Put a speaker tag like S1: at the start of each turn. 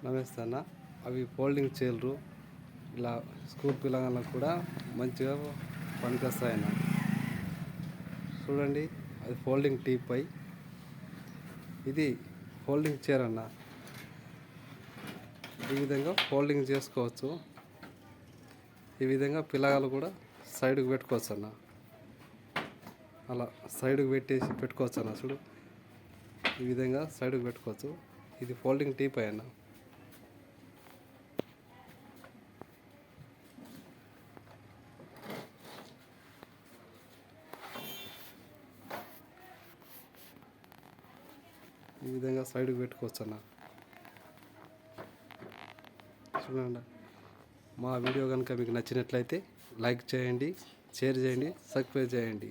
S1: నమస్తే అన్న. అవి ఫోల్డింగ్ చైర్లు ఇలా స్కూల్ పిల్లలకు కూడా మంచిగా పనికొస్తాయన్న. చూడండి, అది ఫోల్డింగ్ టీపై, ఇది ఫోల్డింగ్ చైర్ అన్న. ఈ విధంగా ఫోల్డింగ్ చేసుకోవచ్చు. ఈ విధంగా పిల్లలు కూడా సైడ్కి పెట్టుకోవచ్చు అన్న. అలా సైడ్కి పెట్టుకోవచ్చు అన్న. చూడు, ఈ విధంగా సైడ్కి పెట్టుకోవచ్చు. ఇది ఫోల్డింగ్ టీపై అన్న. ఈ విధంగా సైడ్కి పెట్టుకోవచ్చు అన్న. చూడండి, మా వీడియో కనుక మీకు నచ్చినట్లయితే లైక్ చేయండి, షేర్ చేయండి, సబ్స్క్రైబ్ చేయండి.